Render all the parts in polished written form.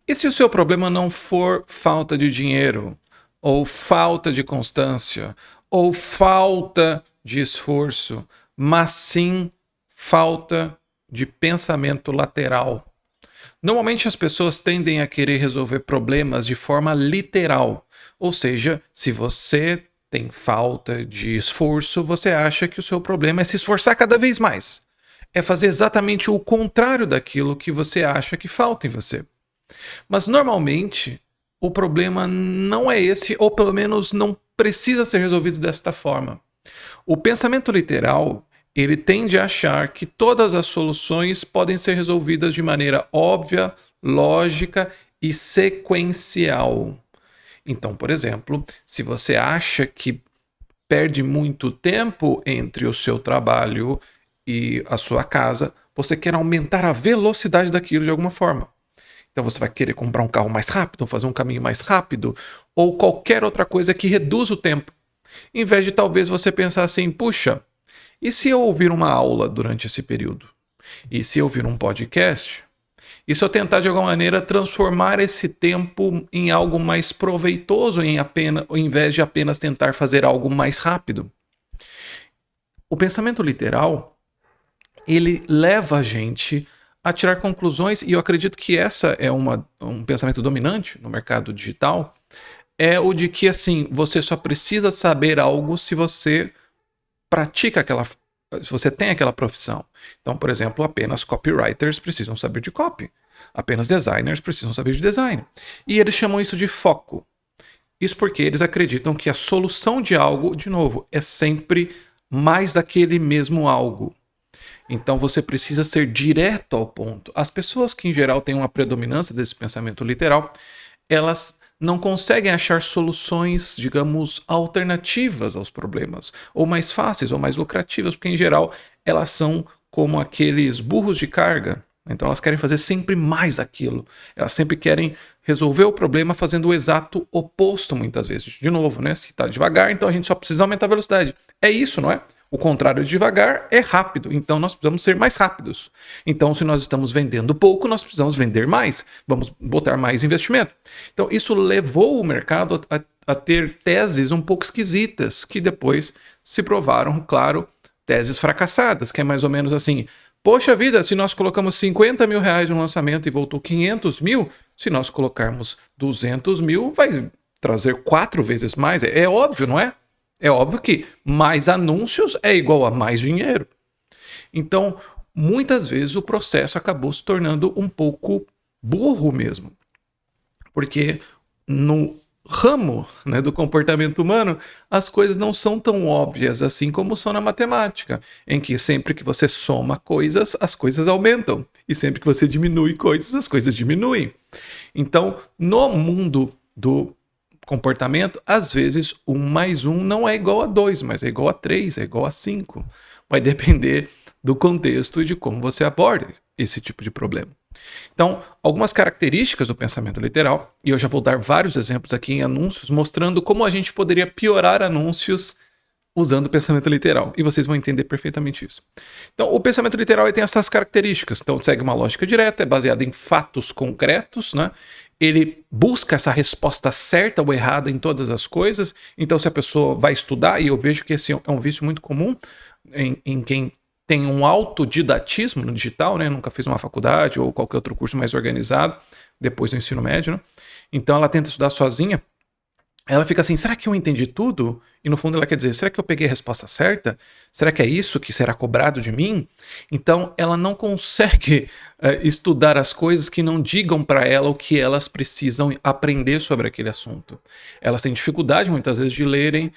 E se o seu problema não for falta de dinheiro, ou falta de constância, ou falta de esforço, mas sim falta de pensamento lateral? Normalmente as pessoas tendem a querer resolver problemas de forma literal, ou seja, se você tem falta de esforço, você acha que o seu problema é se esforçar cada vez mais. É fazer exatamente o contrário daquilo que você acha que falta em você. Mas normalmente o problema não é esse, ou pelo menos não precisa ser resolvido desta forma. O pensamento literal, ele tende a achar que todas as soluções podem ser resolvidas de maneira óbvia, lógica e sequencial. Então, por exemplo, se você acha que perde muito tempo entre o seu trabalho e a sua casa, você quer aumentar a velocidade daquilo de alguma forma. Então você vai querer comprar um carro mais rápido, ou fazer um caminho mais rápido, ou qualquer outra coisa que reduza o tempo. Em vez de talvez você pensar assim, puxa, e se eu ouvir uma aula durante esse período? E se eu ouvir um podcast? E se eu tentar de alguma maneira transformar esse tempo em algo mais proveitoso, ao invés de apenas tentar fazer algo mais rápido? O pensamento literal, ele leva a gente a tirar conclusões, e eu acredito que essa é um pensamento dominante no mercado digital, é o de que, assim, você só precisa saber algo se você pratica se você tem aquela profissão. Então, por exemplo, apenas copywriters precisam saber de copy. Apenas designers precisam saber de design. E eles chamam isso de foco. Isso porque eles acreditam que a solução de algo, de novo, é sempre mais daquele mesmo algo. Então você precisa ser direto ao ponto. As pessoas que em geral têm uma predominância desse pensamento literal, elas não conseguem achar soluções, digamos, alternativas aos problemas, ou mais fáceis, ou mais lucrativas, porque em geral elas são como aqueles burros de carga. Então elas querem fazer sempre mais daquilo. Elas sempre querem resolver o problema fazendo o exato oposto muitas vezes. De novo, né? Se está devagar, então a gente só precisa aumentar a velocidade. É isso, não é? O contrário de devagar é rápido, então nós precisamos ser mais rápidos. Então, se nós estamos vendendo pouco, nós precisamos vender mais, vamos botar mais investimento. Então, isso levou o mercado a ter teses um pouco esquisitas, que depois se provaram, claro, teses fracassadas, que é mais ou menos assim: poxa vida, se nós colocamos 50 mil reais no lançamento e voltou 500 mil, se nós colocarmos 200 mil, vai trazer 4 vezes mais. É óbvio, não é? É óbvio que mais anúncios é igual a mais dinheiro. Então, muitas vezes o processo acabou se tornando um pouco burro mesmo. Porque no ramo, né, do comportamento humano, as coisas não são tão óbvias assim como são na matemática, em que sempre que você soma coisas, as coisas aumentam. E sempre que você diminui coisas, as coisas diminuem. Então, no mundo do comportamento, às vezes 1 mais 1 não é igual a 2, mas é igual a 3, é igual a 5. Vai depender do contexto e de como você aborda esse tipo de problema. Então, algumas características do pensamento literal, e eu já vou dar vários exemplos aqui em anúncios, mostrando como a gente poderia piorar anúncios usando o pensamento literal. E vocês vão entender perfeitamente isso. Então, o pensamento literal tem essas características. Então, segue uma lógica direta, é baseado em fatos concretos, né? Ele busca essa resposta certa ou errada em todas as coisas. Então, se a pessoa vai estudar, e eu vejo que esse é um vício muito comum em quem tem um autodidatismo no digital, né? Nunca fez uma faculdade ou qualquer outro curso mais organizado depois do ensino médio, né? Então, ela tenta estudar sozinha. Ela fica assim, será que eu entendi tudo? E no fundo ela quer dizer, será que eu peguei a resposta certa? Será que é isso que será cobrado de mim? Então ela não consegue estudar as coisas que não digam para ela o que elas precisam aprender sobre aquele assunto. Elas têm dificuldade muitas vezes de ler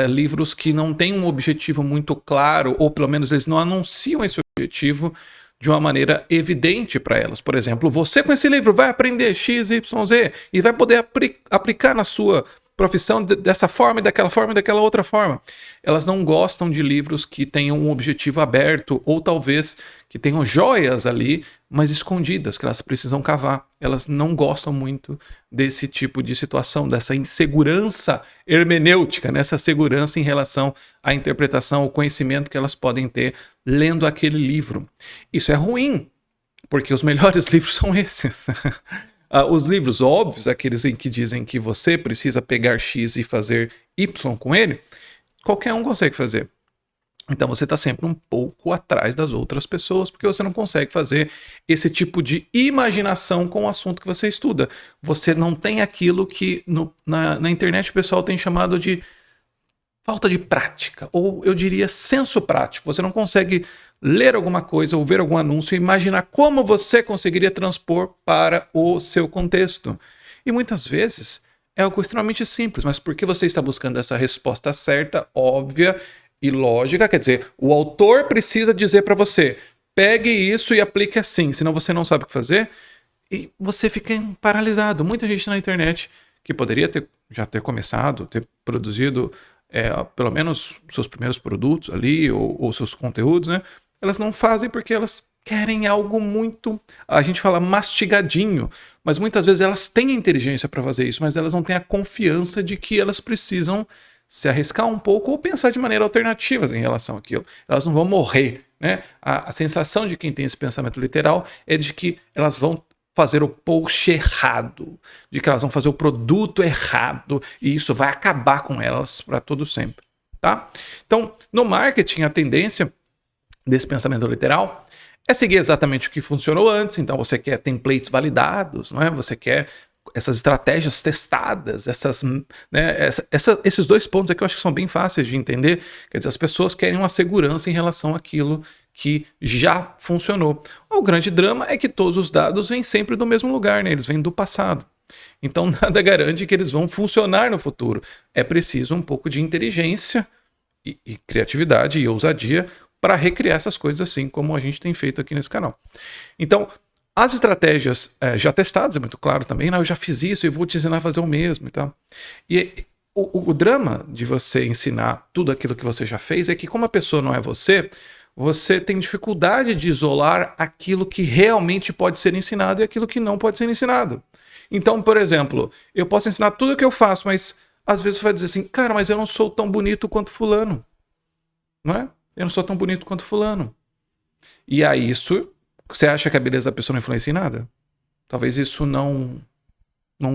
livros que não têm um objetivo muito claro, ou pelo menos eles não anunciam esse objetivo de uma maneira evidente para elas. Por exemplo, você com esse livro vai aprender X, Y, Z e vai poder aplicar na sua profissão dessa forma e daquela outra forma. Elas não gostam de livros que tenham um objetivo aberto ou talvez que tenham joias ali, mas escondidas, que elas precisam cavar. Elas não gostam muito desse tipo de situação, dessa insegurança hermenêutica, nessa segurança em relação à interpretação, ao conhecimento que elas podem ter lendo aquele livro. Isso é ruim, porque os melhores livros são esses. Os livros óbvios, aqueles em que dizem que você precisa pegar X e fazer Y com ele, qualquer um consegue fazer. Então você está sempre um pouco atrás das outras pessoas, porque você não consegue fazer esse tipo de imaginação com o assunto que você estuda. Você não tem aquilo que na internet o pessoal tem chamado de falta de prática, ou eu diria senso prático. Você não consegue ler alguma coisa ou ver algum anúncio e imaginar como você conseguiria transpor para o seu contexto. E muitas vezes é algo extremamente simples, mas porque você está buscando essa resposta certa, óbvia e lógica, quer dizer, o autor precisa dizer para você, pegue isso e aplique assim, senão você não sabe o que fazer e você fica paralisado. Muita gente na internet que poderia já ter começado, ter produzido pelo menos seus primeiros produtos ali, ou seus conteúdos, né? Elas não fazem porque elas querem algo muito, a gente fala mastigadinho, mas muitas vezes elas têm a inteligência para fazer isso, mas elas não têm a confiança de que elas precisam se arriscar um pouco ou pensar de maneira alternativa em relação àquilo. Elas não vão morrer, né? A sensação de quem tem esse pensamento literal é de que elas vão fazer o post errado, de que elas vão fazer o produto errado e isso vai acabar com elas para todo sempre, tá? Então, no marketing, a tendência desse pensamento literal é seguir exatamente o que funcionou antes. Então, você quer templates validados, não é? Você quer essas estratégias testadas, esses dois pontos aqui eu acho que são bem fáceis de entender. Quer dizer, as pessoas querem uma segurança em relação àquilo que já funcionou. O grande drama é que todos os dados vêm sempre do mesmo lugar, né? Eles vêm do passado. Então nada garante que eles vão funcionar no futuro. É preciso um pouco de inteligência e criatividade e ousadia para recriar essas coisas assim como a gente tem feito aqui nesse canal. Então, as estratégias já testadas, é muito claro também, né? Eu já fiz isso e vou te ensinar a fazer o mesmo e tal. E o drama de você ensinar tudo aquilo que você já fez é que como a pessoa não é você, você tem dificuldade de isolar aquilo que realmente pode ser ensinado e aquilo que não pode ser ensinado. Então, por exemplo, eu posso ensinar tudo o que eu faço, mas às vezes você vai dizer assim, cara, mas eu não sou tão bonito quanto fulano. Não é? Eu não sou tão bonito quanto fulano. E aí isso, você acha que a beleza da pessoa não influencia em nada? Talvez isso não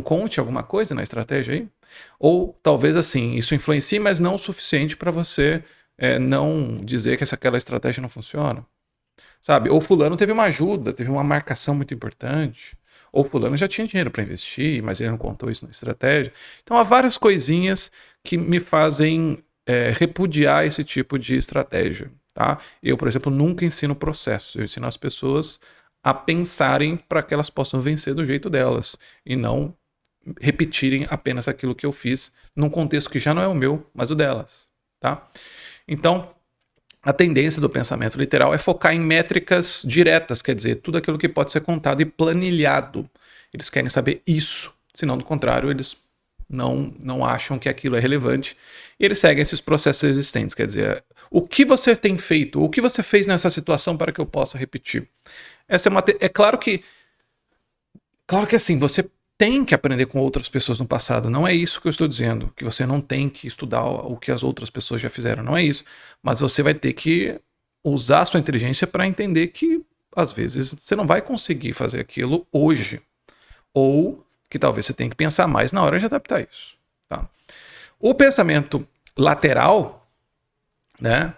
conte alguma coisa na estratégia aí? Ou talvez assim, isso influencie, mas não o suficiente para você não dizer que aquela estratégia não funciona. Sabe? Ou fulano teve uma ajuda, teve uma marcação muito importante. Ou fulano já tinha dinheiro para investir, mas ele não contou isso na estratégia. Então há várias coisinhas que me fazem repudiar esse tipo de estratégia. Tá? Eu, por exemplo, nunca ensino processos. Eu ensino as pessoas a pensarem para que elas possam vencer do jeito delas. E não repetirem apenas aquilo que eu fiz num contexto que já não é o meu, mas o delas. Tá? Então, a tendência do pensamento literal é focar em métricas diretas, quer dizer, tudo aquilo que pode ser contado e planilhado. Eles querem saber isso, senão, do contrário, eles não acham que aquilo é relevante. E eles seguem esses processos existentes, quer dizer, o que você tem feito, o que você fez nessa situação para que eu possa repetir. Claro que assim, você tem que aprender com outras pessoas no passado. Não é isso que eu estou dizendo, que você não tem que estudar o que as outras pessoas já fizeram. Não é isso. Mas você vai ter que usar a sua inteligência para entender que, às vezes, você não vai conseguir fazer aquilo hoje. Ou que talvez você tenha que pensar mais na hora de adaptar isso. Tá? O pensamento lateral, né?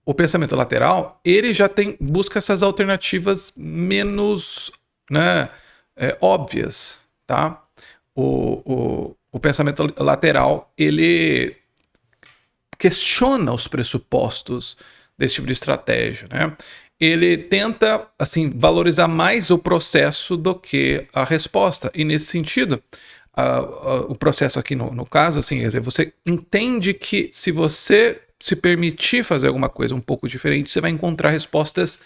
O pensamento lateral, ele já busca essas alternativas menos, né, óbvias. Tá? O pensamento lateral, ele questiona os pressupostos desse tipo de estratégia, né? Ele tenta, assim, valorizar mais o processo do que a resposta. E nesse sentido, o processo aqui no caso, assim, quer dizer, você entende que se você se permitir fazer alguma coisa um pouco diferente, você vai encontrar respostas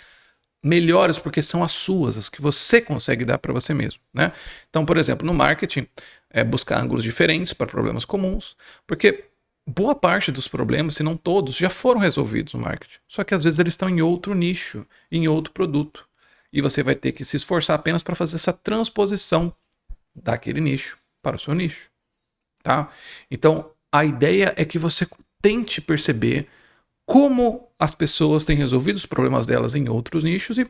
melhores, porque são as suas, as que você consegue dar para você mesmo, né? Então, por exemplo, no marketing, buscar ângulos diferentes para problemas comuns, porque boa parte dos problemas, se não todos, já foram resolvidos no marketing. Só que às vezes eles estão em outro nicho, em outro produto. E você vai ter que se esforçar apenas para fazer essa transposição daquele nicho para o seu nicho, tá? Então, a ideia é que você tente perceber como as pessoas têm resolvido os problemas delas em outros nichos e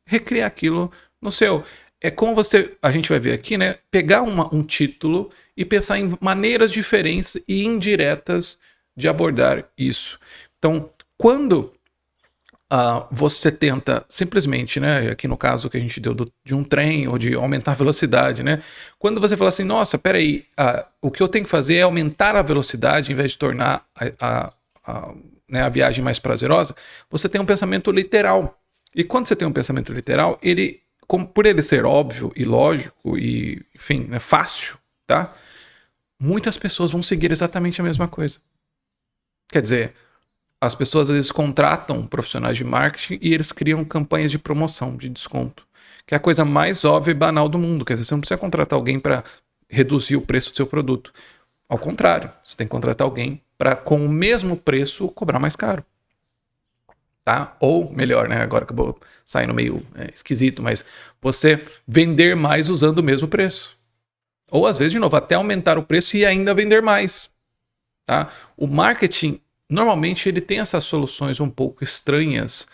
recriar aquilo no seu. é como a gente vai ver aqui, né? Pegar um título e pensar em maneiras diferentes e indiretas de abordar isso. Então, quando você tenta simplesmente, né? Aqui no caso que a gente deu de um trem ou de aumentar a velocidade, né? Quando você fala assim, nossa, peraí, o que eu tenho que fazer é aumentar a velocidade em vez de tornar né, a viagem mais prazerosa, você tem um pensamento literal. E quando você tem um pensamento literal, por ele ser óbvio e lógico e, enfim, né, fácil, tá? Muitas pessoas vão seguir exatamente a mesma coisa. Quer dizer, as pessoas às vezes contratam profissionais de marketing e eles criam campanhas de promoção, de desconto, que é a coisa mais óbvia e banal do mundo. Quer dizer, você não precisa contratar alguém para reduzir o preço do seu produto. Ao contrário, você tem que contratar alguém para, com o mesmo preço, cobrar mais caro. Tá? Ou melhor, né? Agora acabou saindo meio esquisito, mas você vender mais usando o mesmo preço. Ou às vezes, de novo, até aumentar o preço e ainda vender mais. Tá? O marketing, normalmente, ele tem essas soluções um pouco estranhas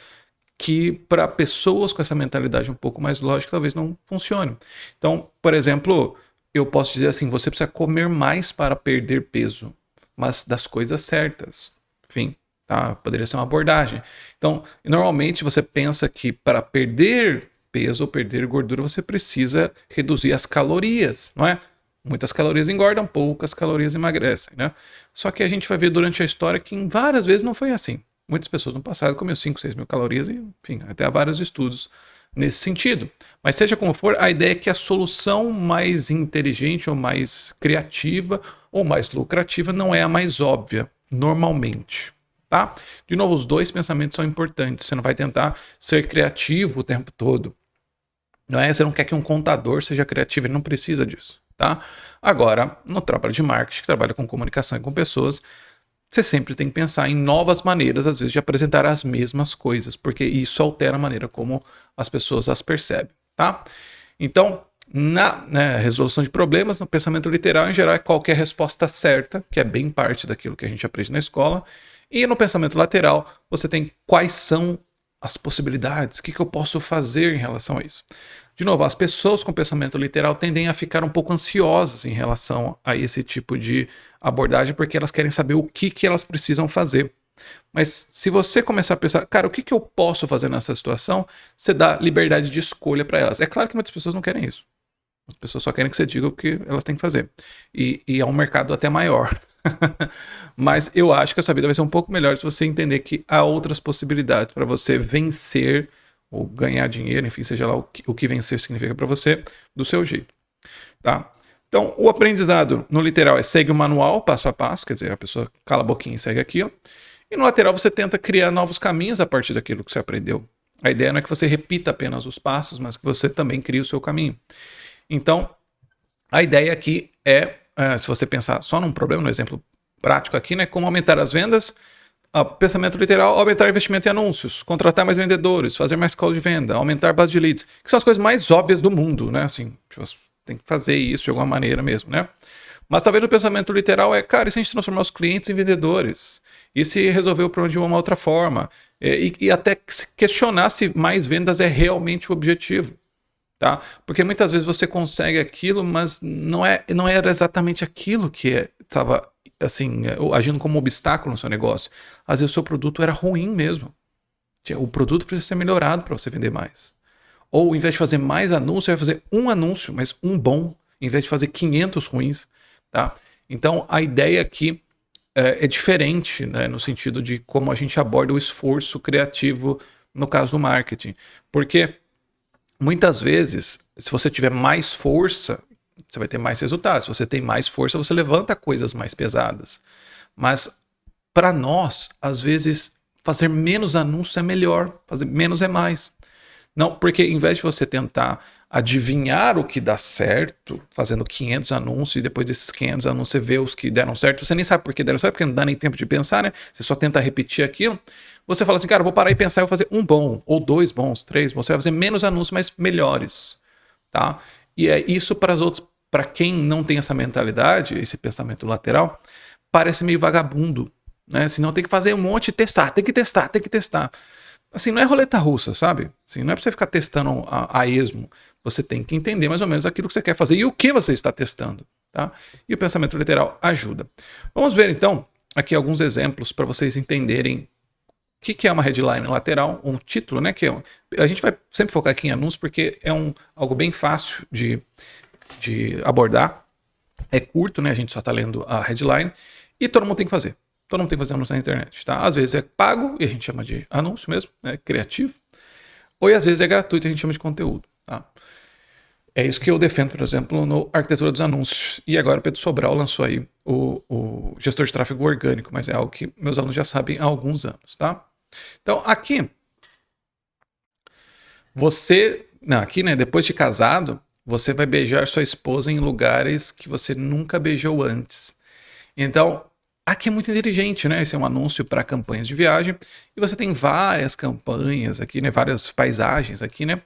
que para pessoas com essa mentalidade um pouco mais lógica talvez não funcione. Então, por exemplo, eu posso dizer assim, você precisa comer mais para perder peso, mas das coisas certas. Enfim, tá? Poderia ser uma abordagem. Então, normalmente você pensa que para perder peso ou perder gordura você precisa reduzir as calorias, não é? Muitas calorias engordam, poucas calorias emagrecem, né? Só que a gente vai ver durante a história que em várias vezes não foi assim. Muitas pessoas no passado comiam 5, 6 mil calorias e, enfim, até há vários estudos nesse sentido. Mas seja como for, a ideia é que a solução mais inteligente ou mais criativa ou mais lucrativa não é a mais óbvia, normalmente. Tá? De novo, os dois pensamentos são importantes. Você não vai tentar ser criativo o tempo todo. Não é? Você não quer que um contador seja criativo, ele não precisa disso. Tá? Agora, no trabalho de marketing, que trabalha com comunicação e com pessoas, você sempre tem que pensar em novas maneiras, às vezes, de apresentar as mesmas coisas, porque isso altera a maneira como as pessoas as percebem. Tá? Então, na resolução de problemas, no pensamento literal, em geral, é qualquer resposta certa, que é bem parte daquilo que a gente aprende na escola. E no pensamento lateral, você tem quais são as possibilidades, o que eu posso fazer em relação a isso. De novo, as pessoas com pensamento literal tendem a ficar um pouco ansiosas em relação a esse tipo de abordagem, porque elas querem saber o que elas precisam fazer. Mas se você começar a pensar, cara, o que eu posso fazer nessa situação, você dá liberdade de escolha para elas. É claro que muitas pessoas não querem isso. As pessoas só querem que você diga o que elas têm que fazer. E é um mercado até maior. Mas eu acho que a sua vida vai ser um pouco melhor se você entender que há outras possibilidades para você vencer ou ganhar dinheiro, enfim, seja lá o que vencer significa para você, do seu jeito. Tá? Então, o aprendizado no literal é segue o manual passo a passo, quer dizer, a pessoa cala a boquinha e segue aquilo. E no lateral você tenta criar novos caminhos a partir daquilo que você aprendeu. A ideia não é que você repita apenas os passos, mas que você também crie o seu caminho. Então, a ideia aqui é, se você pensar só num problema, no exemplo prático aqui, né, como aumentar as vendas, pensamento literal, aumentar investimento em anúncios, contratar mais vendedores, fazer mais call de venda, aumentar a base de leads, que são as coisas mais óbvias do mundo, né, assim, tem que fazer isso de alguma maneira mesmo, né. Mas talvez o pensamento literal é, cara, e se a gente transformar os clientes em vendedores? E se resolver o problema de uma outra forma? E até questionar se mais vendas é realmente o objetivo. Tá? Porque muitas vezes você consegue aquilo, mas não era exatamente aquilo que estava assim, agindo como obstáculo no seu negócio. Às vezes o seu produto era ruim mesmo. O produto precisa ser melhorado para você vender mais. Ou em vez de fazer mais anúncios, você vai fazer um anúncio, mas um bom, em vez de fazer 500 ruins. Tá? Então a ideia aqui é diferente, né, no sentido de como a gente aborda o esforço criativo no caso do marketing. Porque muitas vezes, se você tiver mais força, você vai ter mais resultados. Se você tem mais força, você levanta coisas mais pesadas. Mas, para nós, às vezes, fazer menos anúncios é melhor. Fazer menos é mais. Não, porque em vez de você tentar adivinhar o que dá certo, fazendo 500 anúncios, e depois desses 500 anúncios você vê os que deram certo, você nem sabe por que deram certo, porque não dá nem tempo de pensar, né? Você só tenta repetir aquilo. Você fala assim, cara, eu vou parar e pensar, eu vou fazer um bom, ou 2 bons, 3 bons. Você vai fazer menos anúncios, mas melhores, tá? E é isso para os outros, para quem não tem essa mentalidade, esse pensamento lateral, parece meio vagabundo, né? Senão tem que fazer um monte e testar, tem que testar. Assim, não é roleta russa, sabe? Assim, não é pra você ficar testando a esmo. Você tem que entender mais ou menos aquilo que você quer fazer e o que você está testando. Tá? E o pensamento literal ajuda. Vamos ver então aqui alguns exemplos para vocês entenderem o que é uma headline lateral, um título, né? Que a gente vai sempre focar aqui em anúncio porque é algo bem fácil de abordar. É curto, né? A gente só está lendo a headline e todo mundo tem que fazer. Todo mundo tem que fazer anúncio na internet, tá? Às vezes é pago e a gente chama de anúncio mesmo, né? Criativo. Ou às vezes é gratuito e a gente chama de conteúdo, tá? É isso que eu defendo, por exemplo, no Arquitetura dos Anúncios. E agora o Pedro Sobral lançou aí o gestor de tráfego orgânico, mas é algo que meus alunos já sabem há alguns anos, tá? Então, aqui, aqui, né, depois de casado, você vai beijar sua esposa em lugares que você nunca beijou antes. Então, aqui é muito inteligente, né? Esse é um anúncio para campanhas de viagem. E você tem várias campanhas aqui, né? Várias paisagens aqui, né?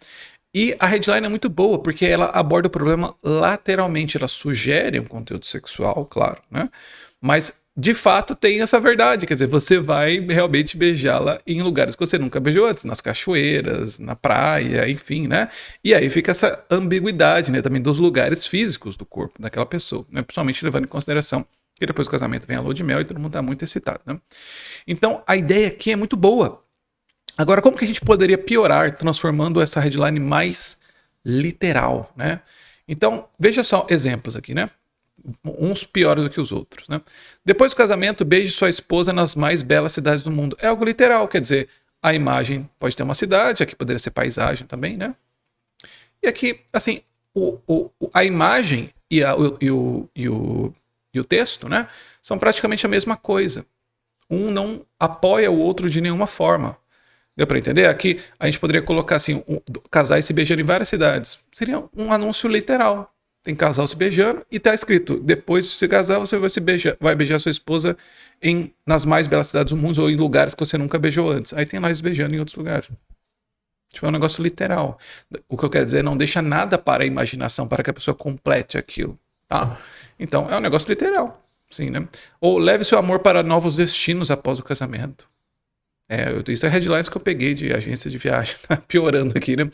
E a headline é muito boa, porque ela aborda o problema lateralmente. Ela sugere um conteúdo sexual, claro, né? Mas, de fato, tem essa verdade. Quer dizer, você vai realmente beijá-la em lugares que você nunca beijou antes. Nas cachoeiras, na praia, enfim, né? E aí fica essa ambiguidade, né? Também dos lugares físicos do corpo daquela pessoa, né? Principalmente levando em consideração que depois do casamento vem a lua de mel e todo mundo tá muito excitado, né? Então, a ideia aqui é muito boa. Agora, como que a gente poderia piorar transformando essa headline mais literal, né? Então, veja só exemplos aqui, né? Uns piores do que os outros, né? Depois do casamento, beije sua esposa nas mais belas cidades do mundo. É algo literal, quer dizer, a imagem pode ter uma cidade, aqui poderia ser paisagem também, né? E aqui, assim, a imagem e o texto, né? São praticamente a mesma coisa. Um não apoia o outro de nenhuma forma. Deu para entender? Aqui a gente poderia colocar assim, casais se beijando em várias cidades. Seria um anúncio literal. Tem casal se beijando e tá escrito: depois de se casar, você vai beijar sua esposa nas mais belas cidades do mundo ou em lugares que você nunca beijou antes. Aí tem lá se beijando em outros lugares. Tipo, é um negócio literal. O que eu quero dizer é não deixa nada para a imaginação, para que a pessoa complete aquilo. Tá? Então, é um negócio literal. Sim, né? Ou leve seu amor para novos destinos após o casamento. Isso é headlines que eu peguei de agência de viagem. Tá piorando aqui, né?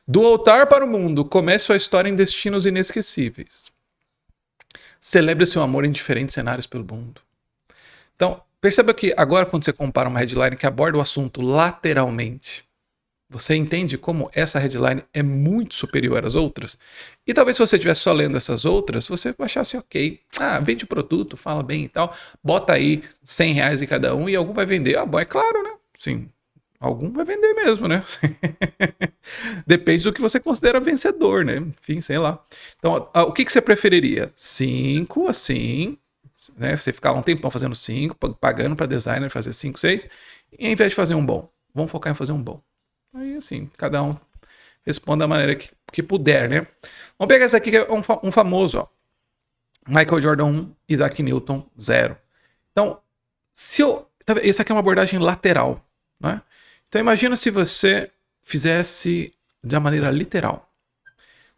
Do altar para o mundo, comece sua história em destinos inesquecíveis. Celebre seu amor em diferentes cenários pelo mundo. Então, perceba que agora quando você compara uma headline que aborda o assunto lateralmente, você entende como essa headline é muito superior às outras? E talvez se você estivesse só lendo essas outras, você achasse ok. Vende o produto, fala bem e tal. Bota aí R$100 em cada um e algum vai vender. Bom, é claro, né? Sim, algum vai vender mesmo, né? Depende do que você considera vencedor, né? Enfim, sei lá. Então, o que você preferiria? 5, assim, né? Você ficar um tempão fazendo 5, pagando para designer fazer 5, 6, e ao invés de fazer um bom, vamos focar em fazer um bom. Aí, assim, cada um responde da maneira que puder, né? Vamos pegar esse aqui que é um famoso, ó. Michael Jordan 1, Isaac Newton 0. Então, essa aqui é uma abordagem lateral, né? Então, imagina se você fizesse de maneira literal.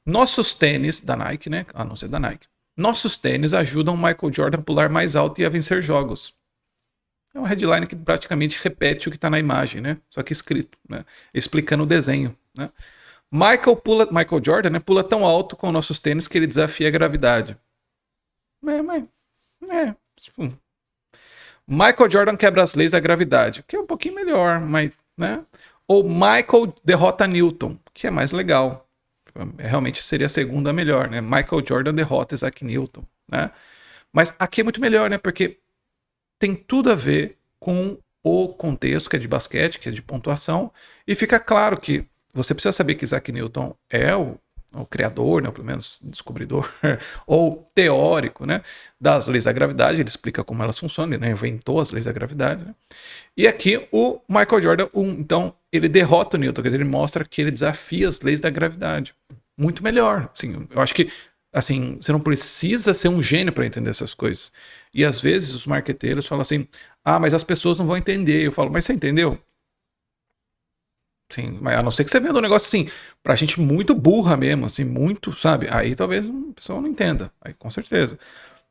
Nossos tênis da Nike, né? A não ser da Nike. Nossos tênis ajudam Michael Jordan a pular mais alto e a vencer jogos. É uma headline que praticamente repete o que está na imagem, né? Só que escrito, né? Explicando o desenho, né? Michael Jordan, né, pula tão alto com nossos tênis que ele desafia a gravidade. Tipo, Michael Jordan quebra as leis da gravidade, que é um pouquinho melhor, mas, né? Ou Michael derrota Newton, que é mais legal. Realmente seria a segunda melhor, né? Michael Jordan derrota Isaac Newton, né? Mas aqui é muito melhor, né? Porque tem tudo a ver com o contexto, que é de basquete, que é de pontuação, e fica claro que você precisa saber que Isaac Newton é o criador, né, ou pelo menos descobridor, ou teórico, né, das leis da gravidade. Ele explica como elas funcionam, ele, né, inventou as leis da gravidade. Né? E aqui o Michael Jordan, então, ele derrota o Newton, quer dizer, ele mostra que ele desafia as leis da gravidade. Muito melhor. Assim, eu acho que assim, você não precisa ser um gênio para entender essas coisas. E às vezes os marqueteiros falam assim: mas as pessoas não vão entender. Eu falo: mas você entendeu? Sim, mas a não ser que você venda um negócio assim, pra gente muito burra mesmo, assim, muito, sabe? Aí talvez o pessoal não entenda, aí com certeza.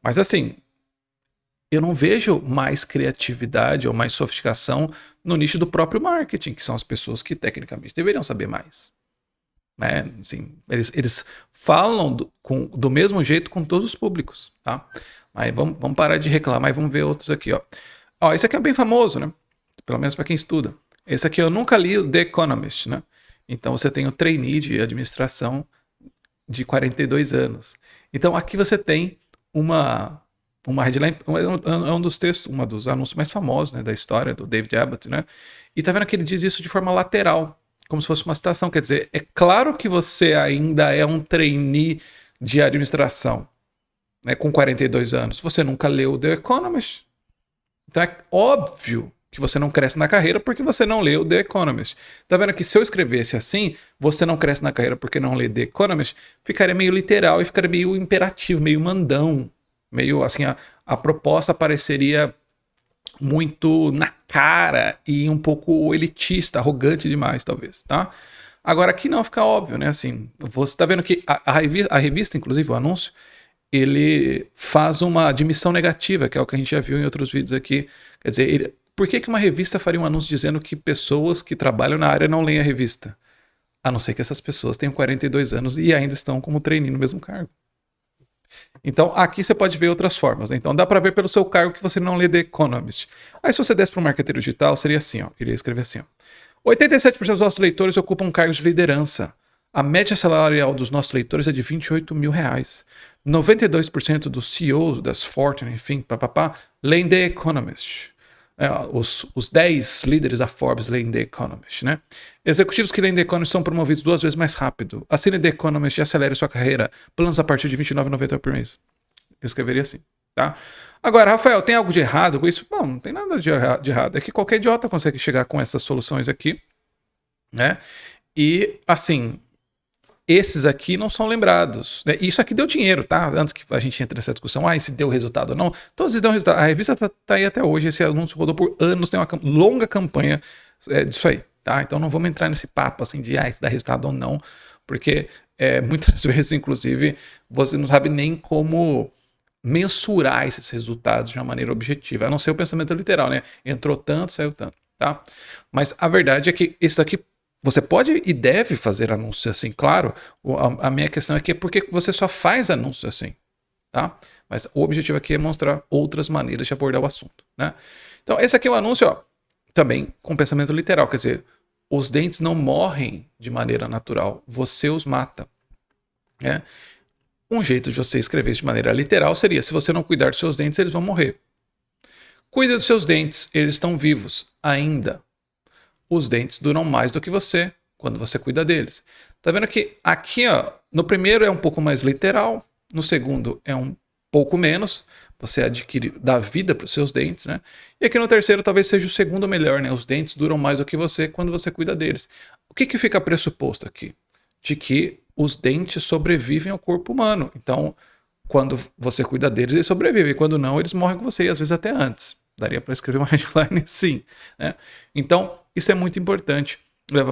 Mas assim, eu não vejo mais criatividade ou mais sofisticação no nicho do próprio marketing, que são as pessoas que tecnicamente deveriam saber mais. né? Assim, eles falam do mesmo jeito com todos os públicos, tá? Mas vamos parar de reclamar e vamos ver outros aqui, ó. Ó, esse aqui é bem famoso, né? Pelo menos para quem estuda. Esse aqui eu nunca li o The Economist, né? Então você tem o trainee de administração de 42 anos. Então aqui você tem uma headline, é um dos textos, um dos anúncios mais famosos, né, da história do David Abbott, né? E tá vendo que ele diz isso de forma lateral, como se fosse uma citação. Quer dizer, é claro que você ainda é um trainee de administração, né, com 42 anos. Você nunca leu The Economist. Então é óbvio que você não cresce na carreira porque você não leu The Economist. Tá vendo que se eu escrevesse assim, você não cresce na carreira porque não lê The Economist, ficaria meio literal e ficaria meio imperativo, meio mandão. Meio assim, a proposta pareceria muito na cara e um pouco elitista, arrogante demais, talvez, tá? Agora aqui não, fica óbvio, né? Assim, você tá vendo que a revista, inclusive, o anúncio, ele faz uma admissão negativa, que é o que a gente já viu em outros vídeos aqui. Quer dizer, por que uma revista faria um anúncio dizendo que pessoas que trabalham na área não leem a revista? A não ser que essas pessoas tenham 42 anos e ainda estão como trainee no mesmo cargo. Então, aqui você pode ver outras formas, né? Então, dá para ver pelo seu cargo que você não lê The Economist. Aí, se você desse para o marqueteiro digital, seria assim, ó. Iria escrever assim, ó. 87% dos nossos leitores ocupam cargos de liderança. A média salarial dos nossos leitores é de R$28 mil. 92% dos CEOs das Fortune, enfim, leem The Economist. Os 10 líderes da Forbes leem The Economist, né? Executivos que leem The Economist são promovidos 2 vezes mais rápido. Assine The Economist e acelere sua carreira. Planos a partir de R$29,90 por mês. Eu escreveria assim, tá? Agora, Rafael, tem algo de errado com isso? Bom, não tem nada de errado. É que qualquer idiota consegue chegar com essas soluções aqui, né? E, assim, esses aqui não são lembrados, né? Isso aqui deu dinheiro, tá? Antes que a gente entre nessa discussão, se deu resultado ou não, todos eles dão resultado. A revista tá aí até hoje, esse anúncio rodou por anos, tem uma longa campanha disso aí, tá? Então não vamos entrar nesse papo assim de se dá resultado ou não, porque muitas vezes, inclusive, você não sabe nem como mensurar esses resultados de uma maneira objetiva, a não ser o pensamento literal, né? Entrou tanto, saiu tanto, tá? Mas a verdade é que isso aqui você pode e deve fazer anúncios assim, claro. A minha questão aqui é por que você só faz anúncios assim, tá? Mas o objetivo aqui é mostrar outras maneiras de abordar o assunto, né? Então, esse aqui é um anúncio, ó, também com pensamento literal, quer dizer, os dentes não morrem de maneira natural, você os mata, né? Um jeito de você escrever isso de maneira literal seria, se você não cuidar dos seus dentes, eles vão morrer. Cuida dos seus dentes, eles estão vivos ainda. Os dentes duram mais do que você quando você cuida deles. Tá vendo que aqui, ó, no primeiro é um pouco mais literal, no segundo é um pouco menos, você adquire, dá vida para os seus dentes, né? E aqui no terceiro talvez seja o segundo melhor, né? Os dentes duram mais do que você quando você cuida deles. O que fica pressuposto aqui? De que os dentes sobrevivem ao corpo humano. Então, quando você cuida deles, eles sobrevivem. Quando não, eles morrem com você, e às vezes até antes. Daria para escrever uma headline assim, né? Então, isso é muito importante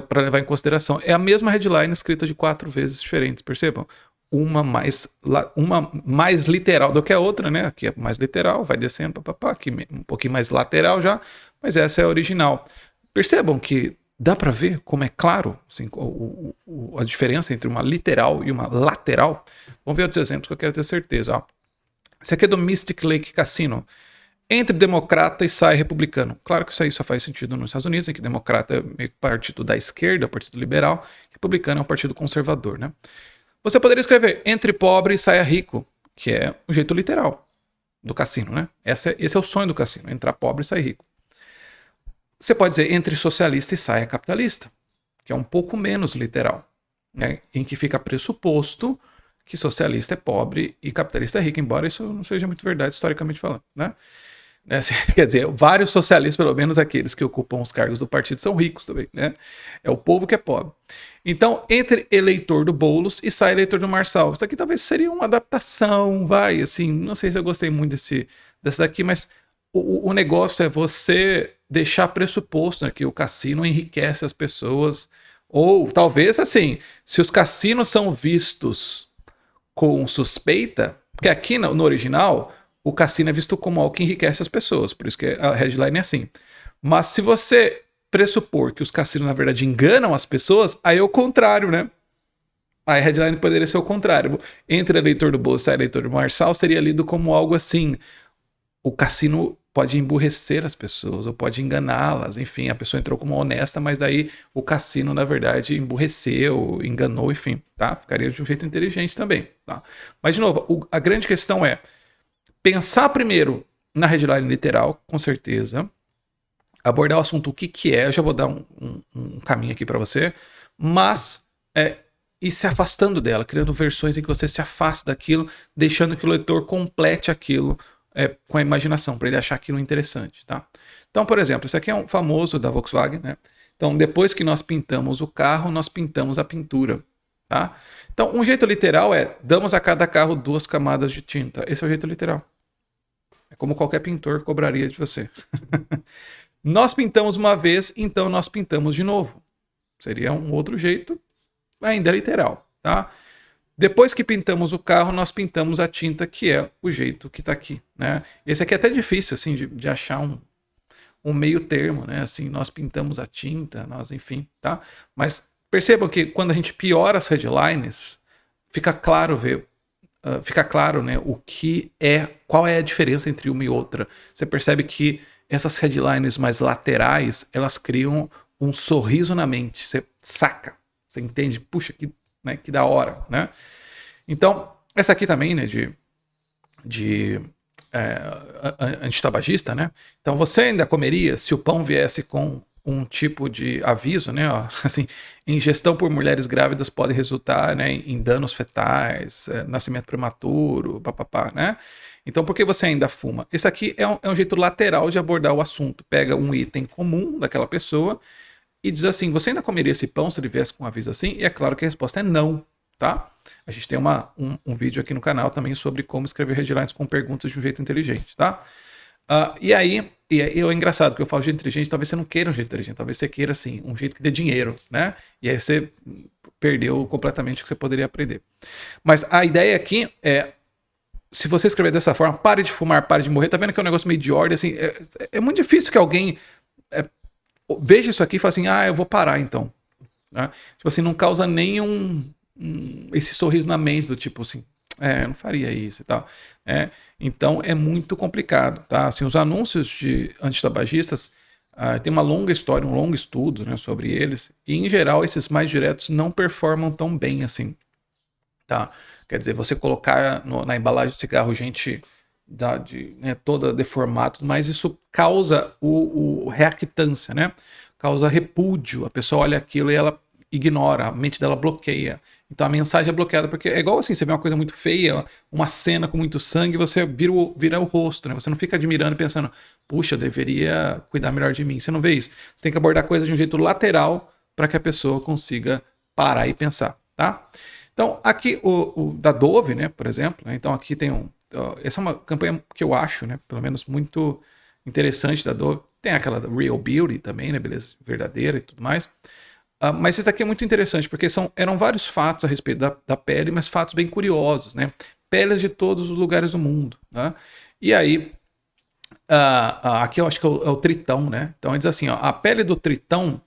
para levar em consideração. É a mesma headline escrita de 4 vezes diferentes, percebam? Uma mais literal do que a outra, né? Aqui é mais literal, vai descendo, aqui um pouquinho mais lateral já, mas essa é a original. Percebam que dá para ver como é claro assim, a diferença entre uma literal e uma lateral? Vamos ver outros exemplos que eu quero ter certeza. Ó. Esse aqui é do Mystic Lake Casino. Entre democrata e sai republicano. Claro que isso aí só faz sentido nos Estados Unidos, em que democrata é meio partido da esquerda, partido liberal, republicano é um partido conservador, né? Você poderia escrever entre pobre e saia rico, que é o jeito literal do cassino, né? Esse é o sonho do cassino, entrar pobre e sair rico. Você pode dizer entre socialista e saia capitalista, que é um pouco menos literal, né? Em que fica pressuposto que socialista é pobre e capitalista é rico, embora isso não seja muito verdade historicamente falando, né? Quer dizer, vários socialistas, pelo menos aqueles que ocupam os cargos do partido, são ricos também, né? É o povo que é pobre. Então, entre eleitor do Boulos e sai eleitor do Marçal. Isso aqui talvez seria uma adaptação, assim, não sei se eu gostei muito dessa daqui, mas o negócio é você deixar pressuposto, né, que o cassino enriquece as pessoas, ou talvez, assim, se os cassinos são vistos com suspeita, porque aqui no original o cassino é visto como algo que enriquece as pessoas, por isso que a headline é assim. Mas se você pressupor que os cassinos na verdade enganam as pessoas, aí é o contrário, né? A headline poderia ser o contrário. Entre eleitor do Bolsa e eleitor do Marçal seria lido como algo assim: o cassino pode emburrecer as pessoas, ou pode enganá-las. Enfim, a pessoa entrou como honesta, mas daí o cassino, na verdade, emburreceu, enganou, enfim, tá? Ficaria de um jeito inteligente também, tá? Mas, de novo, a grande questão é pensar primeiro na headline literal, com certeza, abordar o assunto, o que é, eu já vou dar um caminho aqui para você, mas ir se afastando dela, criando versões em que você se afasta daquilo, deixando que o leitor complete aquilo com a imaginação, para ele achar aquilo interessante, tá? Então, por exemplo, esse aqui é um famoso da Volkswagen, né? Então, depois que nós pintamos o carro, nós pintamos a pintura, tá? Então, um jeito literal é, damos a cada carro 2 camadas de tinta. Esse é o jeito literal. É como qualquer pintor cobraria de você. Nós pintamos uma vez, então nós pintamos de novo. Seria um outro jeito, ainda literal, tá? Depois que pintamos o carro, nós pintamos a tinta, que é o jeito que está aqui, né? Esse aqui é até difícil, assim, de achar um meio termo, né? Assim, nós pintamos a tinta, nós, enfim, tá? Mas percebam que quando a gente piora as headlines, fica claro fica claro, né, qual é a diferença entre uma e outra. Você percebe que essas headlines mais laterais, elas criam um sorriso na mente. Você saca, você entende? Puxa, que da hora, né? Então, essa aqui também, né, de antitabagista, né? Então, você ainda comeria se o pão viesse com um tipo de aviso, né? Ó, assim, ingestão por mulheres grávidas pode resultar, né, em danos fetais, nascimento prematuro, papapá, né? Então, por que você ainda fuma? Esse aqui é um jeito lateral de abordar o assunto. Pega um item comum daquela pessoa e diz assim, você ainda comeria esse pão se ele viesse com um aviso assim? E é claro que a resposta é não, tá? A gente tem um vídeo aqui no canal também sobre como escrever headlines com perguntas de um jeito inteligente, tá? E aí, é engraçado que eu falo jeito inteligente, talvez você não queira um jeito inteligente, talvez você queira, assim, um jeito que dê dinheiro, né? E aí você perdeu completamente o que você poderia aprender. Mas a ideia aqui é, se você escrever dessa forma, pare de fumar, pare de morrer, tá vendo que é um negócio meio de ordem, assim, é muito difícil que alguém veja isso aqui e fale assim, eu vou parar então. Né? Tipo assim, não causa nenhum esse sorriso na mente do tipo assim, eu não faria isso e tal. Então é muito complicado, tá? Assim, os anúncios de antitabagistas tem uma longa história, um longo estudo, né, sobre eles, e em geral esses mais diretos não performam tão bem assim, tá? Quer dizer, você colocar na embalagem do cigarro gente toda deformada, mas isso causa reactância, né? Causa repúdio. A pessoa olha aquilo e ela ignora, a mente dela bloqueia. Então a mensagem é bloqueada, porque é igual assim, você vê uma coisa muito feia, uma cena com muito sangue, você vira o rosto, né? Você não fica admirando e pensando, puxa, eu deveria cuidar melhor de mim. Você não vê isso. Você tem que abordar a coisa de um jeito lateral para que a pessoa consiga parar e pensar, tá? Então aqui o da Dove, né, por exemplo, né? Então aqui tem essa é uma campanha que eu acho, né, pelo menos muito interessante da Dove. Tem aquela Real Beauty também, né, beleza verdadeira e tudo mais. Mas esse daqui é muito interessante, porque eram vários fatos a respeito da pele, mas fatos bem curiosos, né? Peles de todos os lugares do mundo, né? E aí, aqui eu acho que é o tritão, né? Então ele diz assim, ó, a pele do tritão,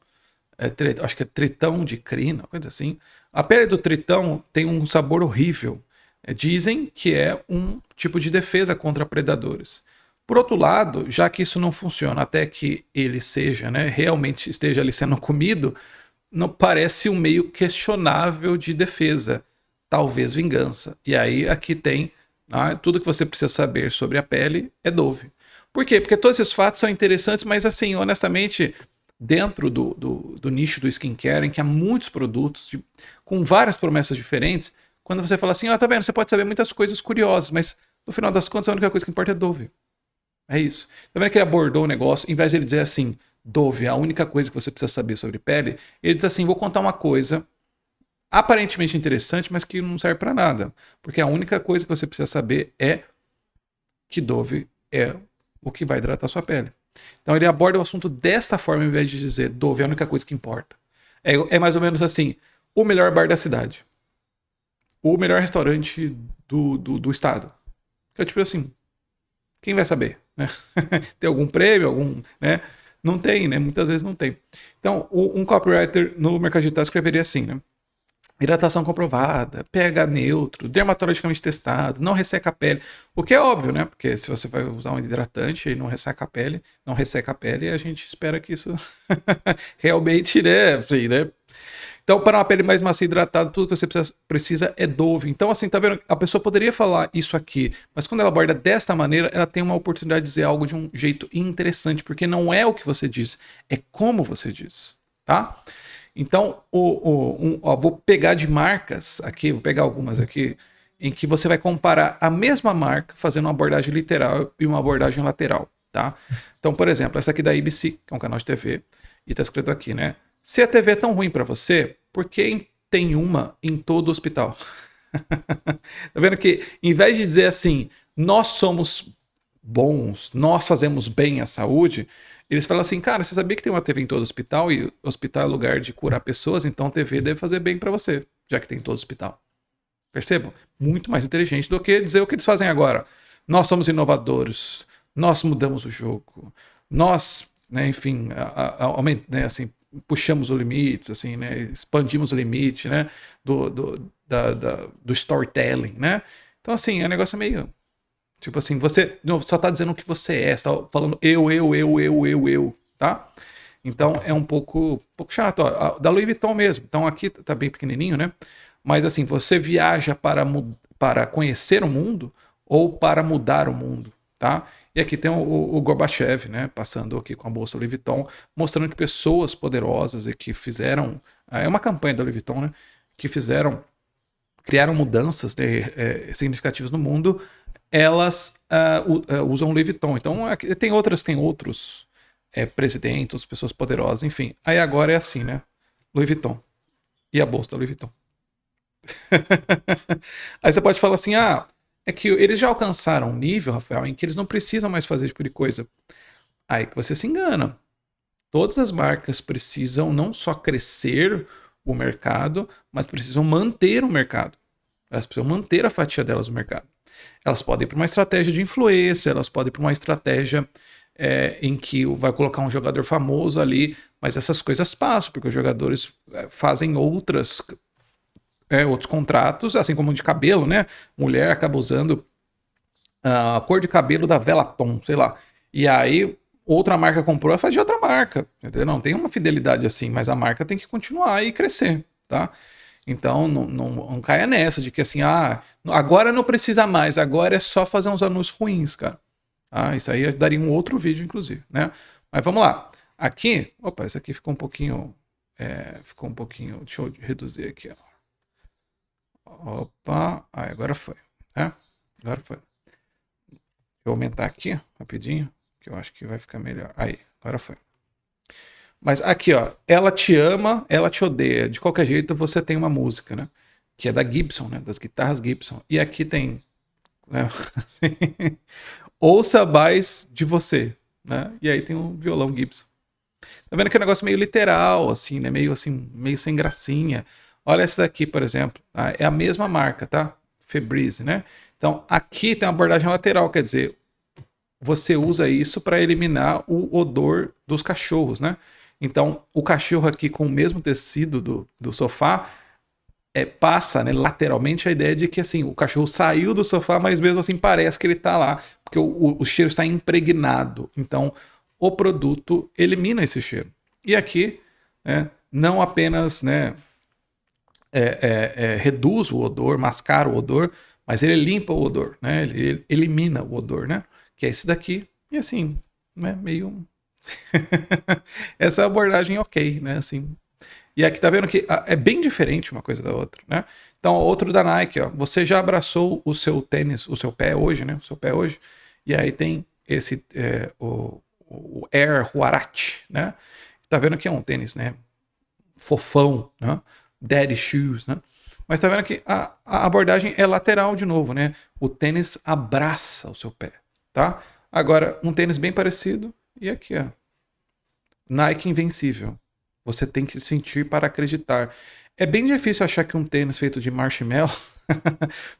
acho que é tritão de crina, coisa assim. A pele do tritão tem um sabor horrível. Dizem que é um tipo de defesa contra predadores. Por outro lado, já que isso não funciona até que ele seja, né, realmente esteja ali sendo comido, não parece um meio questionável de defesa, talvez vingança. E aí aqui tem tudo que você precisa saber sobre a pele é Dove. Por quê? Porque todos esses fatos são interessantes, mas assim, honestamente, dentro do nicho do skincare, em que há muitos produtos com várias promessas diferentes, quando você fala assim, tá vendo, você pode saber muitas coisas curiosas, mas no final das contas a única coisa que importa é Dove. É isso. Tá vendo que ele abordou o negócio, em vez de ele dizer assim, Dove, a única coisa que você precisa saber sobre pele, ele diz assim, vou contar uma coisa aparentemente interessante, mas que não serve para nada. Porque a única coisa que você precisa saber é que Dove é o que vai hidratar sua pele. Então ele aborda o assunto desta forma, em vez de dizer Dove é a única coisa que importa. É mais ou menos assim, o melhor bar da cidade. O melhor restaurante do estado. Que é tipo assim, quem vai saber? Né? Tem algum prêmio, né? Não tem, né? Muitas vezes não tem. Então, um copywriter no mercado digital escreveria assim, né? hidratação comprovada, pH neutro, dermatologicamente testado, não resseca a pele. O que é óbvio, né? Porque se você vai usar um hidratante e não resseca a pele, a gente espera que isso realmente, né? Assim, né? Então, para uma pele mais macia e hidratada, tudo que você precisa é Dove. Então, assim, tá vendo? A pessoa poderia falar isso aqui, mas quando ela aborda desta maneira, ela tem uma oportunidade de dizer algo de um jeito interessante, porque não é o que você diz, é como você diz, tá? Então, vou pegar de marcas aqui, vou pegar algumas aqui, em que você vai comparar a mesma marca fazendo uma abordagem literal e uma abordagem lateral, tá? Então, por exemplo, essa aqui da ABC, que é um canal de TV, e tá escrito aqui, né? Se a TV é tão ruim para você, por que tem uma em todo o hospital? Tá vendo que, em vez de dizer assim, nós somos bons, nós fazemos bem à saúde, eles falam assim, cara, você sabia que tem uma TV em todo hospital e hospital é lugar de curar pessoas, então a TV deve fazer bem para você, já que tem em todo hospital. Percebam? Muito mais inteligente do que dizer o que eles fazem agora. Nós somos inovadores, nós mudamos o jogo, nós, né, enfim, né, assim, puxamos os limites, assim, né, expandimos o limite, né, do storytelling, né? Então, assim, é um negócio meio tipo assim, você só tá dizendo o que você é, você tá falando eu, tá? Então é um pouco chato, ó, da Louis Vuitton mesmo. Então aqui tá bem pequenininho, né? Mas assim, você viaja para conhecer o mundo ou para mudar o mundo, tá? E aqui tem o Gorbachev, né? Passando aqui com a bolsa Louis Vuitton, mostrando que pessoas poderosas e que fizeram, é uma campanha da Louis Vuitton, né? Que criaram mudanças, né, significativas no mundo, elas usam Louis Vuitton. Então tem outros presidentes, pessoas poderosas, enfim. Aí agora é assim, né? Louis Vuitton. E a bolsa da Louis Vuitton. Aí você pode falar assim, é que eles já alcançaram um nível, Rafael, em que eles não precisam mais fazer esse tipo de coisa. Aí que você se engana. Todas as marcas precisam não só crescer o mercado, mas precisam manter o mercado. Elas precisam manter a fatia delas no mercado. Elas podem ir para uma estratégia de influência, elas podem ir para uma estratégia em que vai colocar um jogador famoso ali, mas essas coisas passam, porque os jogadores fazem outros contratos, assim como de cabelo, né? Mulher acaba usando a cor de cabelo da Velaton, sei lá. E aí outra marca comprou, ela faz de outra marca. Entendeu? Não tem uma fidelidade assim, mas a marca tem que continuar e crescer, tá? Então não caia nessa de que assim, agora não precisa mais, agora é só fazer uns anúncios ruins, cara. Isso aí daria um outro vídeo, inclusive, né? Mas vamos lá. Aqui, opa, esse aqui ficou um pouquinho. Deixa eu reduzir aqui, ó. Opa, agora foi. Agora foi. Deixa eu aumentar aqui, rapidinho, que eu acho que vai ficar melhor. Aí, agora foi. Mas aqui, ó, ela te ama, ela te odeia. De qualquer jeito, você tem uma música, né? Que é da Gibson, né? Das guitarras Gibson. E aqui tem, né? Ouça mais de você, né? E aí tem um violão Gibson. Tá vendo que é um negócio meio literal, assim, né? Meio assim, meio sem gracinha. Olha essa daqui, por exemplo. É a mesma marca, tá? Febreze, né? Então, aqui tem uma abordagem lateral, quer dizer, você usa isso para eliminar o odor dos cachorros, né? Então, o cachorro aqui com o mesmo tecido do sofá passa, né, lateralmente a ideia de que assim, o cachorro saiu do sofá, mas mesmo assim parece que ele está lá, porque o cheiro está impregnado. Então, o produto elimina esse cheiro. E aqui, né, não apenas, né, reduz o odor, mascara o odor, mas ele limpa o odor, né? Ele elimina o odor, né? Que é esse daqui. E assim, né, meio essa abordagem ok, né, assim. E aqui tá vendo que é bem diferente uma coisa da outra, né? Então, outro da Nike, ó, você já abraçou o seu tênis, o seu pé hoje, né? O seu pé hoje. E aí tem esse o Air Huarache, né? Tá vendo que é um tênis, né? Fofão, né? Daddy shoes, né? Mas tá vendo que a abordagem é lateral de novo, né? O tênis abraça o seu pé, tá? Agora, um tênis bem parecido e aqui, ó. Nike Invencível. Você tem que sentir para acreditar. É bem difícil achar que um tênis feito de marshmallow,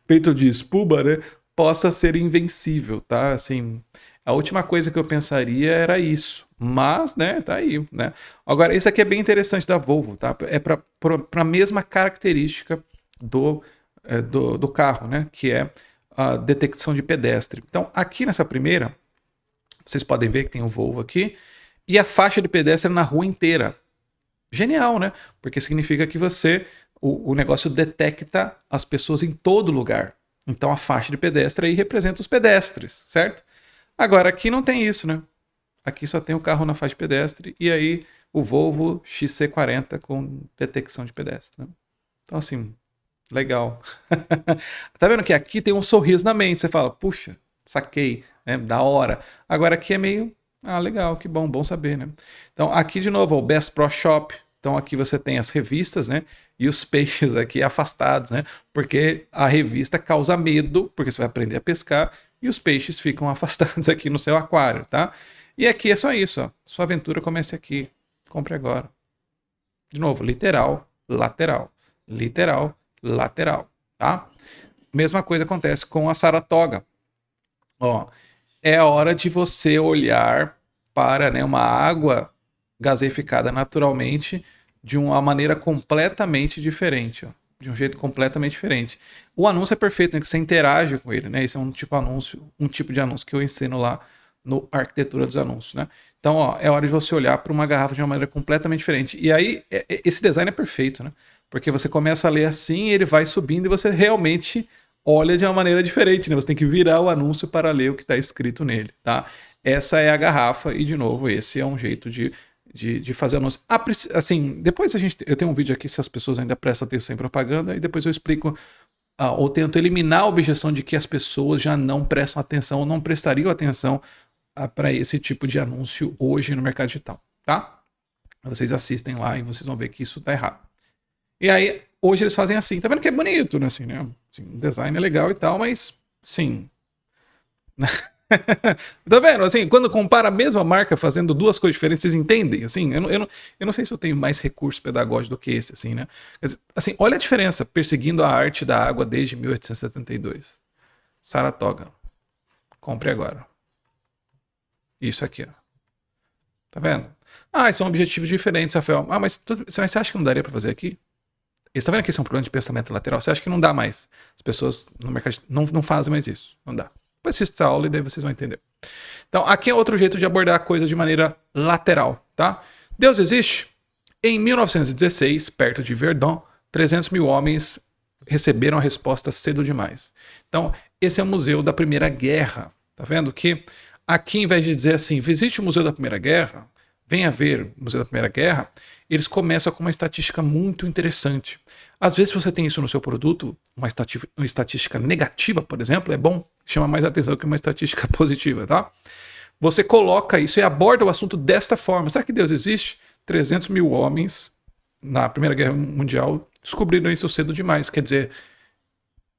feito de espuma, né, possa ser invencível, tá? Assim, A última coisa que eu pensaria era isso. Mas, né, tá aí, né? Agora, isso aqui é bem interessante da Volvo, tá? É para a mesma característica do carro, né? Que é a detecção de pedestre. Então, aqui nessa primeira, vocês podem ver que tem um Volvo aqui, e a faixa de pedestre é na rua inteira. Genial, né? Porque significa que o negócio detecta as pessoas em todo lugar. Então a faixa de pedestre aí representa os pedestres, certo? Agora aqui não tem isso, né? Aqui só tem o carro na faixa de pedestre e aí o Volvo XC40 com detecção de pedestre. Né? Então assim, legal. Tá vendo que aqui tem um sorriso na mente, você fala, puxa, saquei, né? Da hora. Agora aqui é meio, legal, que bom, bom saber, né? Então aqui de novo, o Best Pro Shop. Então aqui você tem as revistas, né? E os peixes aqui afastados, né? Porque a revista causa medo, porque você vai aprender a pescar, e os peixes ficam afastados aqui no seu aquário, tá? E aqui é só isso, ó. Sua aventura começa aqui. Compre agora. De novo, literal, lateral. Literal, lateral, tá? Mesma coisa acontece com a Saratoga. Ó, é a hora de você olhar para, né, uma água gaseificada naturalmente de uma maneira completamente diferente, ó, de um jeito completamente diferente. O anúncio é perfeito, né, que você interage com ele, né? Esse é um tipo de anúncio que eu ensino lá no Arquitetura dos Anúncios, né? Então, ó, é hora de você olhar para uma garrafa de uma maneira completamente diferente. E aí, esse design é perfeito, né? Porque você começa a ler assim, ele vai subindo e você realmente olha de uma maneira diferente, né? Você tem que virar o anúncio para ler o que está escrito nele, tá? Essa é a garrafa e, de novo, esse é um jeito de fazer anúncio. Assim, depois eu tenho um vídeo aqui se as pessoas ainda prestam atenção em propaganda e depois eu explico ou tento eliminar a objeção de que as pessoas já não prestam atenção ou não prestariam atenção para esse tipo de anúncio hoje no mercado digital, tá? Vocês assistem lá e vocês vão ver que isso tá errado. E aí, hoje eles fazem assim, tá vendo que é bonito, né? Assim, né? Assim, o design é legal e tal, mas, sim. Tá vendo? Assim, quando compara a mesma marca fazendo duas coisas diferentes, vocês entendem? Assim, eu não sei se eu tenho mais recurso pedagógico do que esse, assim, né? Assim, olha a diferença perseguindo a arte da água desde 1872. Saratoga. Compre agora. Isso aqui, ó. Tá vendo? São objetivos diferentes, Rafael. Mas você acha que não daria pra fazer aqui? Você tá vendo que esse é um problema de pensamento lateral? Você acha que não dá mais? As pessoas no mercado não fazem mais isso. Não dá. Depois assista a aula e daí vocês vão entender. Então, aqui é outro jeito de abordar a coisa de maneira lateral, tá? Deus existe? Em 1916, perto de Verdun, 300 mil homens receberam a resposta cedo demais. Então, esse é o museu da Primeira Guerra. Tá vendo que aqui, em vez de dizer assim, visite o Museu da Primeira Guerra, venha ver o Museu da Primeira Guerra, eles começam com uma estatística muito interessante. Às vezes, se você tem isso no seu produto, uma estatística negativa, por exemplo, é bom, chama mais atenção que uma estatística positiva, tá? Você coloca isso e aborda o assunto desta forma. Será que Deus existe? 300 mil homens na Primeira Guerra Mundial descobriram isso cedo demais. Quer dizer,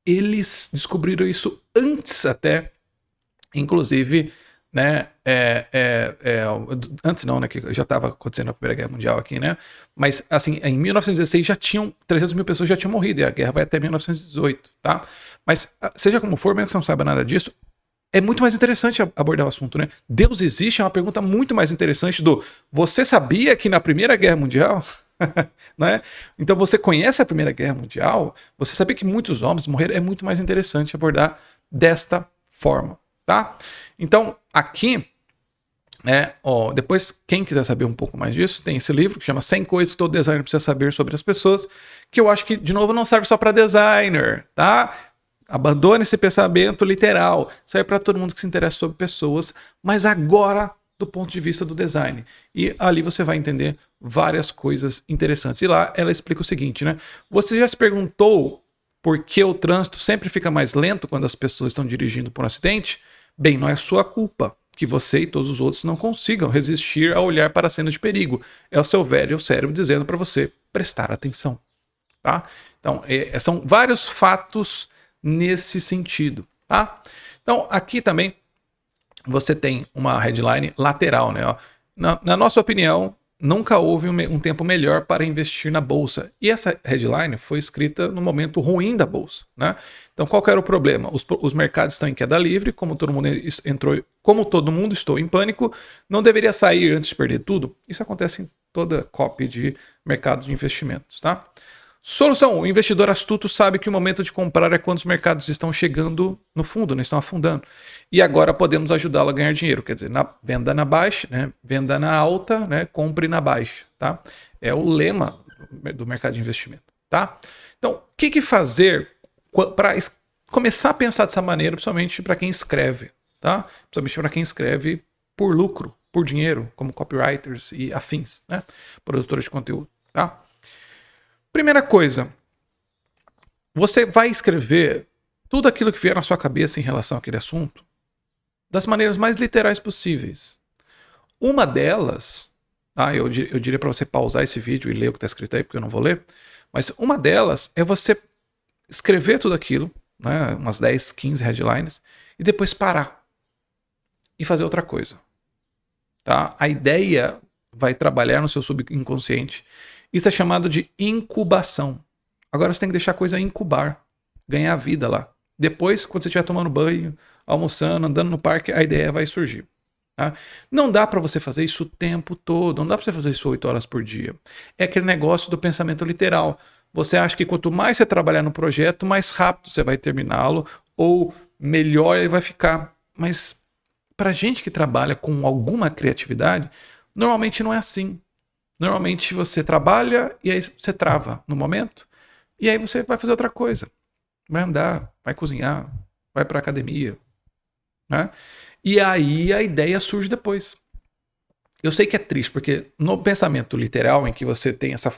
eles descobriram isso antes até, inclusive, né, antes não, né, que já estava acontecendo a Primeira Guerra Mundial aqui, né, mas assim, em 1916 já tinham, 300 mil pessoas já tinham morrido, e a guerra vai até 1918, tá? Mas seja como for, mesmo que você não saiba nada disso, é muito mais interessante abordar o assunto, né? Deus existe é uma pergunta muito mais interessante do, você sabia que na Primeira Guerra Mundial, né? Então você conhece a Primeira Guerra Mundial, você sabia que muitos homens morreram, é muito mais interessante abordar desta forma. Tá? Então, aqui, né, depois, quem quiser saber um pouco mais disso, tem esse livro que chama 100 coisas que todo designer precisa saber sobre as pessoas, que eu acho que, de novo, não serve só para designer, tá? Abandone esse pensamento literal. Isso aí é para todo mundo que se interessa sobre pessoas, mas agora do ponto de vista do design. E ali você vai entender várias coisas interessantes. E lá ela explica o seguinte, né? Você já se perguntou por que o trânsito sempre fica mais lento quando as pessoas estão dirigindo por um acidente? Bem, não é sua culpa que você e todos os outros não consigam resistir a olhar para a cena de perigo. É o seu velho cérebro dizendo para você prestar atenção. Tá? Então, são vários fatos nesse sentido. Tá? Então, aqui também você tem uma headline lateral. Né? Na nossa opinião, nunca houve um tempo melhor para investir na bolsa. E essa headline foi escrita no momento ruim da bolsa, né? Então, qual que era o problema? Os mercados estão em queda livre, como todo mundo estou em pânico, não deveria sair antes de perder tudo. Isso acontece em toda copy de mercados de investimentos, tá? Solução: o investidor astuto sabe que o momento de comprar é quando os mercados estão chegando no fundo, não estão afundando. E agora podemos ajudá-lo a ganhar dinheiro. Quer dizer, venda na baixa, né? Venda na alta, né? Compre na baixa, tá? É o lema do mercado de investimento, tá? Então, o que fazer para começar a pensar dessa maneira, principalmente para quem escreve, tá? Principalmente para quem escreve por lucro, por dinheiro, como copywriters e afins, né? Produtores de conteúdo, tá? Primeira coisa, você vai escrever tudo aquilo que vier na sua cabeça em relação àquele assunto das maneiras mais literais possíveis. Uma delas, tá? Eu diria para você pausar esse vídeo e ler o que está escrito aí, porque eu não vou ler, mas uma delas é você escrever tudo aquilo, né, umas 10, 15 headlines, e depois parar e fazer outra coisa. Tá? A ideia vai trabalhar no seu subconsciente. Isso é chamado de incubação. Agora você tem que deixar a coisa incubar, ganhar vida lá. Depois, quando você estiver tomando banho, almoçando, andando no parque, a ideia vai surgir. Tá? Não dá para você fazer isso o tempo todo, não dá para você fazer isso 8 horas por dia. É aquele negócio do pensamento literal. Você acha que quanto mais você trabalhar no projeto, mais rápido você vai terminá-lo, ou melhor ele vai ficar. Mas para gente que trabalha com alguma criatividade, normalmente não é assim. Normalmente você trabalha e aí você trava no momento e aí você vai fazer outra coisa. Vai andar, vai cozinhar, vai para academia, né? E aí a ideia surge depois. Eu sei que é triste, porque no pensamento literal, em que você tem essa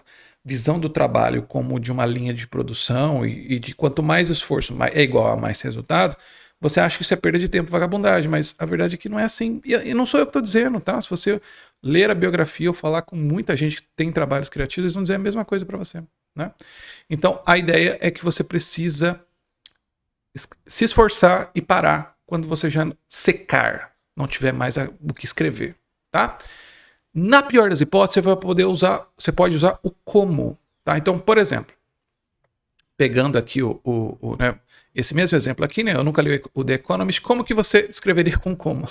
visão do trabalho como de uma linha de produção e de quanto mais esforço é igual a mais resultado, você acha que isso é perda de tempo, vagabundagem, mas a verdade é que não é assim. E não sou eu que estou dizendo, tá? Se você ler a biografia ou falar com muita gente que tem trabalhos criativos, eles vão dizer a mesma coisa para você, né? Então, a ideia é que você precisa se esforçar e parar quando você já secar, não tiver mais o que escrever, tá? Na pior das hipóteses, você pode usar o como, tá? Então, por exemplo, pegando aqui né, esse mesmo exemplo aqui, né? Eu nunca li o The Economist. Como que você escreveria com como?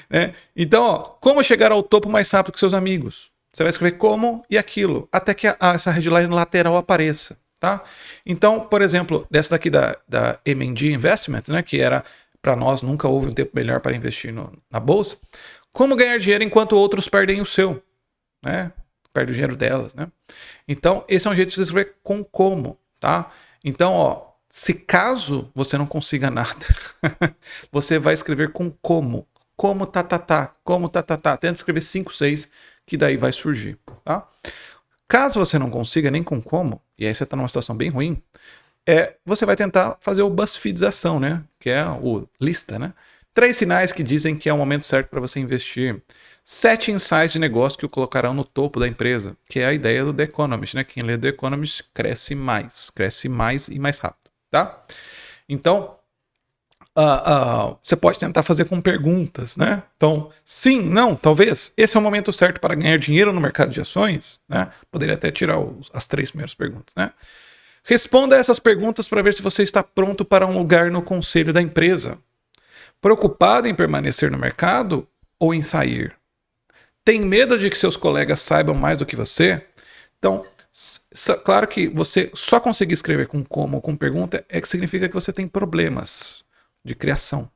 Né? Então, ó, como chegar ao topo mais rápido que seus amigos? Você vai escrever como e aquilo, até que essa headline lateral apareça, tá? Então, por exemplo, dessa daqui da M&G Investments, né? Que era, para nós, nunca houve um tempo melhor para investir na bolsa. Como ganhar dinheiro enquanto outros perdem o seu, né? Perde o dinheiro delas, né? Então, esse é um jeito de você escrever com como, tá? Então, ó, se caso você não consiga nada, você vai escrever com como. Como como Tenta escrever 5, 6, que daí vai surgir, tá? Caso você não consiga nem com como, e aí você tá numa situação bem ruim, você vai tentar fazer o BuzzFeedização, né? Que é o lista, né? 3 sinais que dizem que é o momento certo para você investir. 7 insights de negócio que o colocarão no topo da empresa, que é a ideia do The Economist, né? Quem lê The Economist cresce mais e mais rápido, tá? Então, você pode tentar fazer com perguntas, né? Então, sim, não, talvez, esse é o momento certo para ganhar dinheiro no mercado de ações, né? Poderia até tirar as 3 primeiras perguntas, né? Responda essas perguntas para ver se você está pronto para um lugar no conselho da empresa. Preocupado em permanecer no mercado ou em sair? Tem medo de que seus colegas saibam mais do que você? Então, claro que você só conseguir escrever com como ou com pergunta que significa que você tem problemas de criação,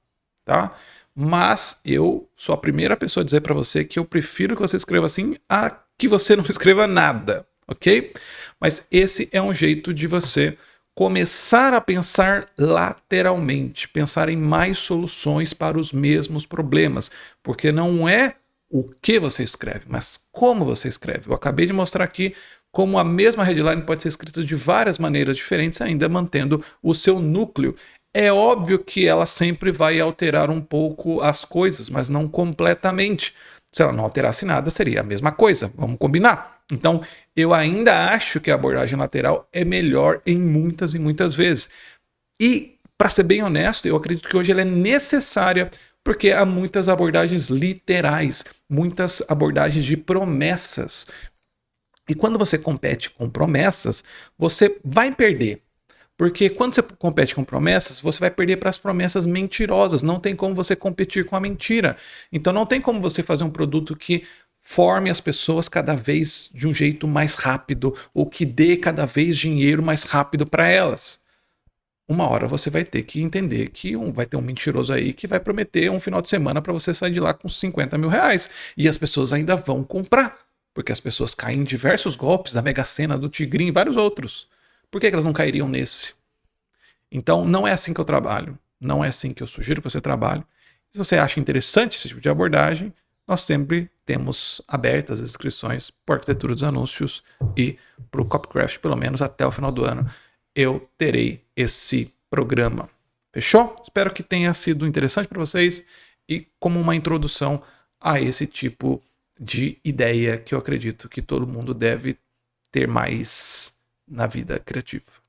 tá? Mas eu sou a primeira pessoa a dizer para você que eu prefiro que você escreva assim a que você não escreva nada, ok? Mas esse é um jeito de você começar a pensar lateralmente, pensar em mais soluções para os mesmos problemas, porque não é o que você escreve, mas como você escreve. Eu acabei de mostrar aqui como a mesma headline pode ser escrita de várias maneiras diferentes, ainda mantendo o seu núcleo. É óbvio que ela sempre vai alterar um pouco as coisas, mas não completamente. Se ela não alterasse nada, seria a mesma coisa. Vamos combinar? Então, eu ainda acho que a abordagem lateral é melhor em muitas e muitas vezes. E, para ser bem honesto, eu acredito que hoje ela é necessária Porque há muitas abordagens literais, muitas abordagens de promessas. E quando você compete com promessas, você vai perder. Porque quando você compete com promessas, você vai perder para as promessas mentirosas. Não tem como você competir com a mentira. Então não tem como você fazer um produto que forme as pessoas cada vez de um jeito mais rápido ou que dê cada vez dinheiro mais rápido para elas. Uma hora você vai ter que entender que vai ter um mentiroso aí que vai prometer um final de semana para você sair de lá com 50 mil reais. E as pessoas ainda vão comprar. Porque as pessoas caem em diversos golpes da Mega Sena, do Tigrinho e vários outros. Por que elas não cairiam nesse? Então, não é assim que eu trabalho. Não é assim que eu sugiro que você trabalhe. Se você acha interessante esse tipo de abordagem, nós sempre temos abertas as inscrições para arquitetura dos anúncios e para o Copycraft, pelo menos até o final do ano, eu terei esse programa. Fechou? Espero que tenha sido interessante para vocês e como uma introdução a esse tipo de ideia que eu acredito que todo mundo deve ter mais na vida criativa.